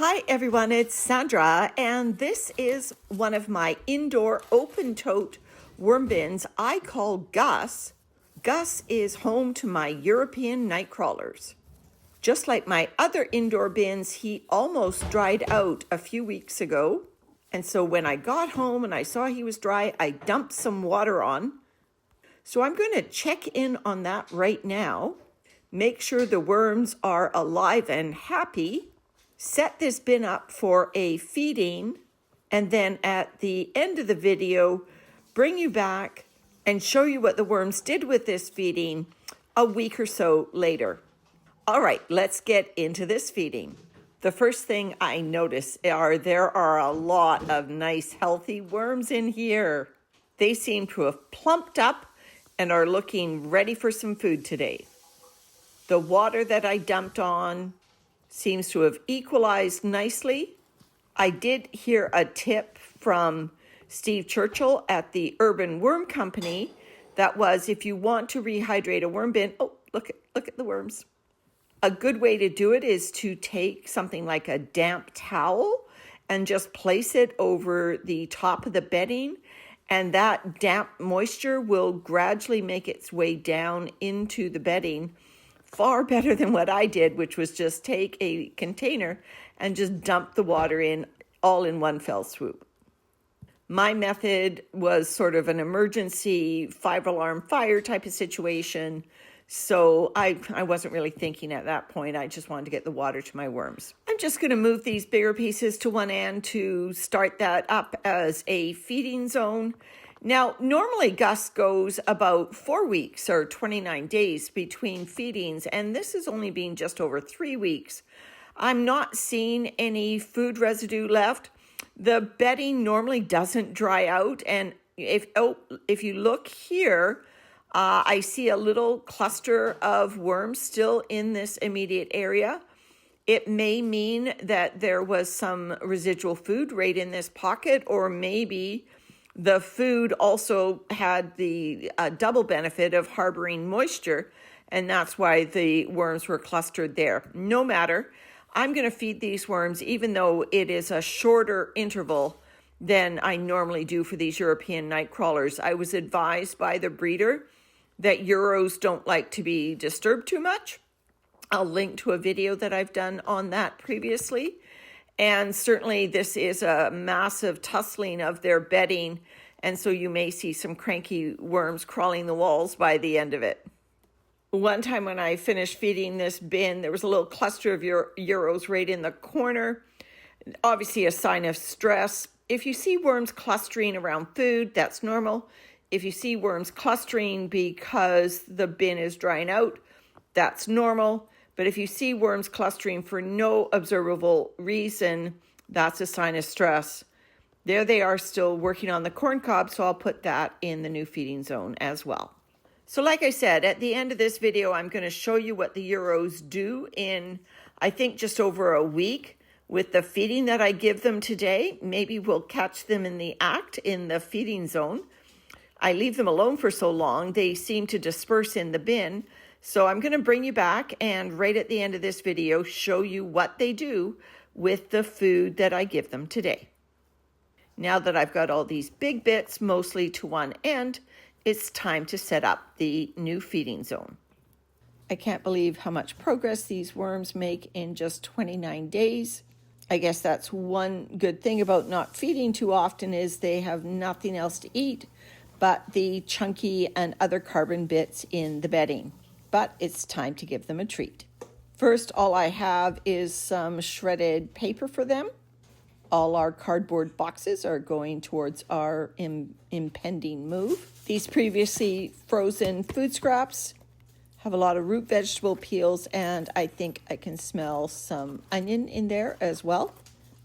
Hi everyone, it's Sandra, and this is one of my indoor open tote worm bins I call Gus. Gus is home to my European nightcrawlers. Just like my other indoor bins, he almost dried out a few weeks ago. And so when I got home and I saw he was dry, I dumped some water on. So I'm going to check in on that right now, make sure the worms are alive and happy, set this bin up for a feeding, and then at the end of the video, bring you back and show you what the worms did with this feeding a week or so later. All right, let's get into this feeding. The first thing I notice there are a lot of nice healthy worms in here. They seem to have plumped up and are looking ready for some food today. The water that I dumped on seems to have equalized nicely. I did hear a tip from Steve Churchill at the Urban Worm Company that was, if you want to rehydrate a worm bin, look at the worms. A good way to do it is to take something like a damp towel and just place it over the top of the bedding, and that damp moisture will gradually make its way down into the bedding. Far better than what I did, which was just take a container and just dump the water in all in one fell swoop. My method was sort of an emergency 5-alarm fire type of situation. So I wasn't really thinking at that point. I just wanted to get the water to my worms. I'm just going to move these bigger pieces to one end to start that up as a feeding zone. Now, normally Gus goes about 4 weeks or 29 days between feedings, and this has only been just over 3 weeks. I'm not seeing any food residue left. The bedding normally doesn't dry out, and if you look here, I see a little cluster of worms still in this immediate area. It may mean that there was some residual food right in this pocket, or maybe the food also had the double benefit of harboring moisture, and that's why the worms were clustered there. No matter, I'm going to feed these worms, even though it is a shorter interval than I normally do for these European nightcrawlers. I was advised by the breeder that Euros don't like to be disturbed too much. I'll link to a video that I've done on that previously. And certainly this is a massive tussling of their bedding, and so you may see some cranky worms crawling the walls by the end of it. One time when I finished feeding this bin, there was a little cluster of Euros right in the corner. Obviously a sign of stress. If you see worms clustering around food, that's normal. If you see worms clustering because the bin is drying out, that's normal. But if you see worms clustering for no observable reason, that's a sign of stress. There they are still working on the corn cob, so I'll put that in the new feeding zone as well. So like I said, at the end of this video, I'm going to show you what the Euros do in, I think, just over a week with the feeding that I give them today. Maybe we'll catch them in the act in the feeding zone. I leave them alone for so long, they seem to disperse in the bin. So I'm going to bring you back and right at the end of this video, show you what they do with the food that I give them today. Now that I've got all these big bits mostly to one end, it's time to set up the new feeding zone. I can't believe how much progress these worms make in just 29 days. I guess that's one good thing about not feeding too often is they have nothing else to eat but the chunky and other carbon bits in the bedding. But it's time to give them a treat. First, all I have is some shredded paper for them. All our cardboard boxes are going towards our impending move. These previously frozen food scraps have a lot of root vegetable peels, and I think I can smell some onion in there as well.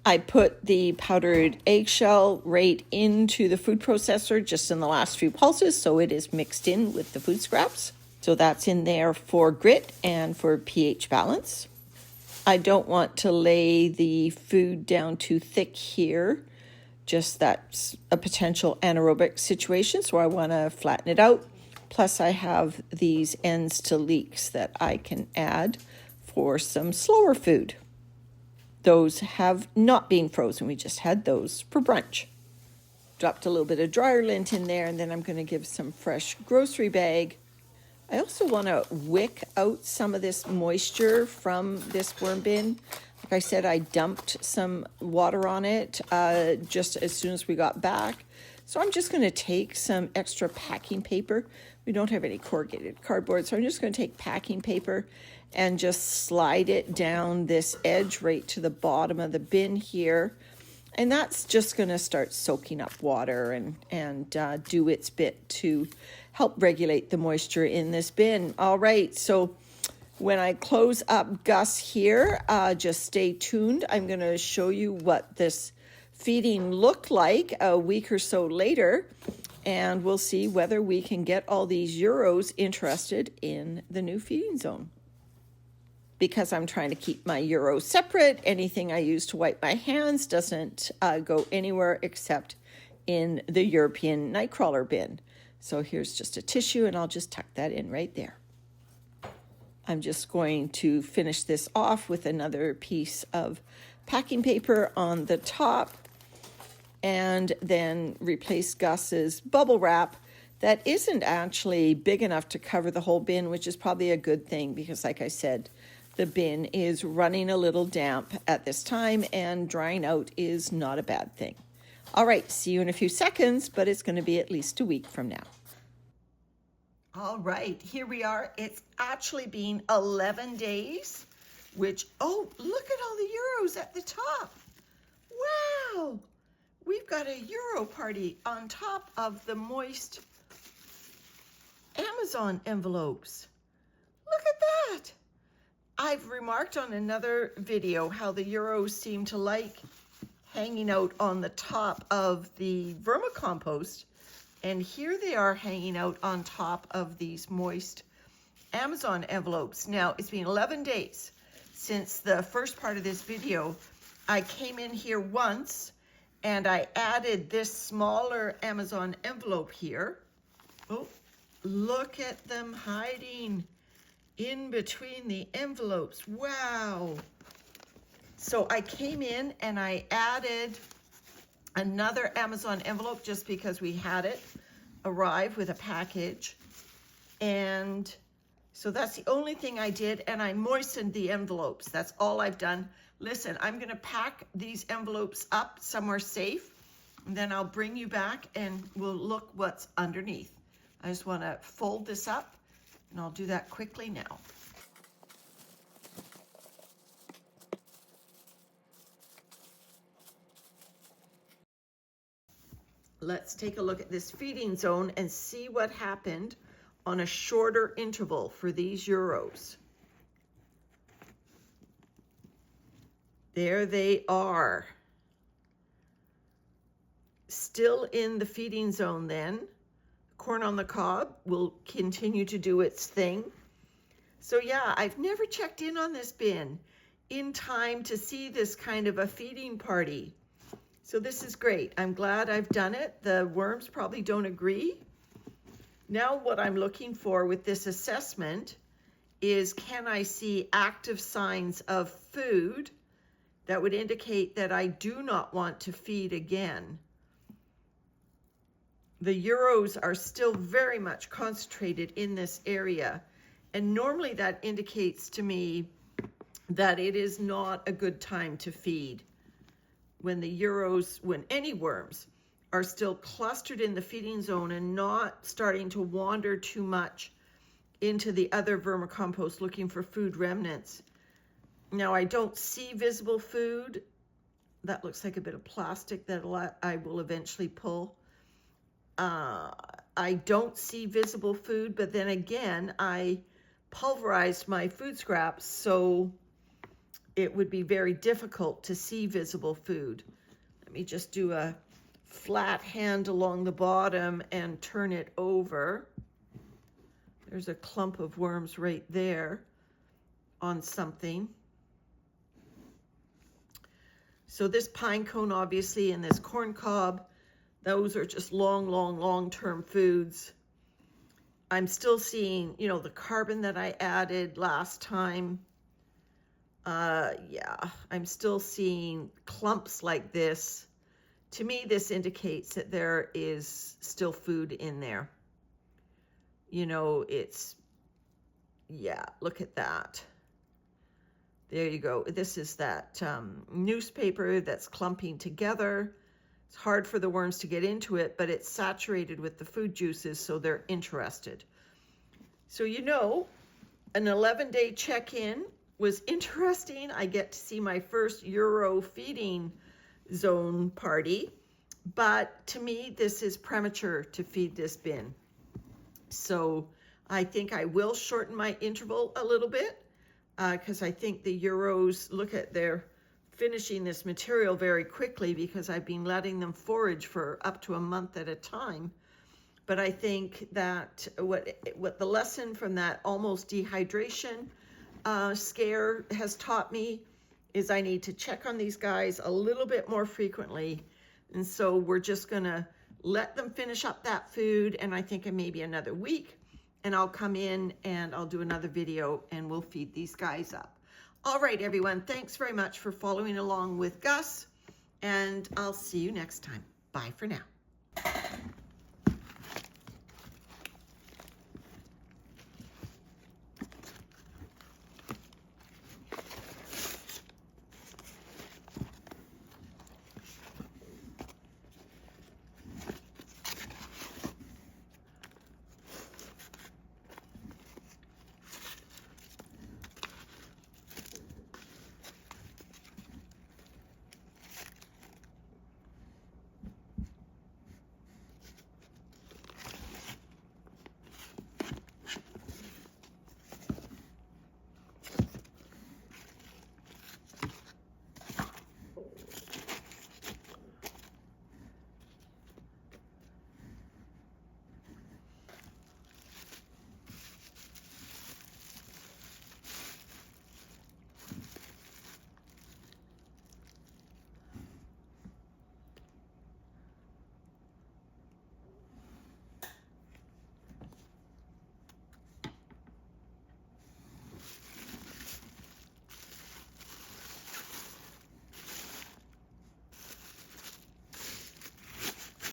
I put the powdered eggshell right into the food processor just in the last few pulses, so it is mixed in with the food scraps. So that's in there for grit and for pH balance. I don't want to lay the food down too thick here. Just that's a potential anaerobic situation, so I want to flatten it out. Plus I have these ends to leeks that I can add for some slower food. those have not been frozen. We just had those for brunch. Dropped a little bit of dryer lint in there, and then I'm going to give some fresh grocery bag. I also want to wick out some of this moisture from this worm bin. Like I said, I dumped some water on it just as soon as we got back. So I'm just going to take some extra packing paper. We don't have any corrugated cardboard, so I'm just going to take packing paper and just slide it down this edge right to the bottom of the bin here. And that's just going to start soaking up water and do its bit to help regulate the moisture in this bin. All right, so when I close up Gus here, just stay tuned. I'm going to show you what this feeding looked like a week or so later, and we'll see whether we can get all these Euros interested in the new feeding zone. Because I'm trying to keep my Euros separate, anything I use to wipe my hands doesn't go anywhere except in the European nightcrawler bin. So here's just a tissue, and I'll just tuck that in right there. I'm just going to finish this off with another piece of packing paper on the top, and then replace Gus's bubble wrap that isn't actually big enough to cover the whole bin, which is probably a good thing because, like I said, the bin is running a little damp at this time, and drying out is not a bad thing. All right, see you in a few seconds, but it's going to be at least a week from now. All right, here we are. It's actually been 11 days, which, oh, look at all the Euros at the top. Wow, we've got a Euro party on top of the moist Amazon envelopes. Look at that. I've remarked on another video how the Euros seem to like hanging out on the top of the vermicompost, and here they are hanging out on top of these moist Amazon envelopes. Now, it's been 11 days since the first part of this video. I came in here once and I added this smaller Amazon envelope here. Oh, look at them hiding in between the envelopes. Wow. So I came in and I added another Amazon envelope just because we had it arrive with a package. And so that's the only thing I did, and I moistened the envelopes. That's all I've done. Listen, I'm gonna pack these envelopes up somewhere safe, and then I'll bring you back and we'll look what's underneath. I just wanna fold this up, and I'll do that quickly now. Let's take a look at this feeding zone and see what happened on a shorter interval for these Euros. There they are. Still in the feeding zone then. Corn on the cob will continue to do its thing. So yeah, I've never checked in on this bin in time to see this kind of a feeding party. So this is great. I'm glad I've done it. The worms probably don't agree. Now what I'm looking for with this assessment is, can I see active signs of food that would indicate that I do not want to feed again? The Euros are still very much concentrated in this area, and normally that indicates to me that it is not a good time to feed. When the Euros, when any worms are still clustered in the feeding zone and not starting to wander too much into the other vermicompost looking for food remnants. Now, I don't see visible food. That looks like a bit of plastic that I will eventually pull. I don't see visible food, but then again, I pulverized my food scraps, so it would be very difficult to see visible food. Let me just do a flat hand along the bottom and turn it over. There's a clump of worms right there on something. So this pine cone, obviously, and this corn cob, those are just long-term foods. I'm still seeing, you know, the carbon that I added last time. Yeah, I'm still seeing clumps like this. To me, this indicates that there is still food in there. You know, yeah, look at that. There you go. This is that newspaper that's clumping together. It's hard for the worms to get into it, but it's saturated with the food juices, so they're interested. So, you know, an 11-day check-in was interesting. I get to see my first Euro feeding zone party, but to me, this is premature to feed this bin. So I think I will shorten my interval a little bit because I think the Euros, look at, they're finishing this material very quickly because I've been letting them forage for up to a month at a time. But I think that what the lesson from that almost dehydration scare has taught me is I need to check on these guys a little bit more frequently. And so we're just gonna let them finish up that food, and I think in maybe another week, and I'll come in and I'll do another video and we'll feed these guys up. All right, everyone, thanks very much for following along with Gus, and I'll see you next time. Bye for now.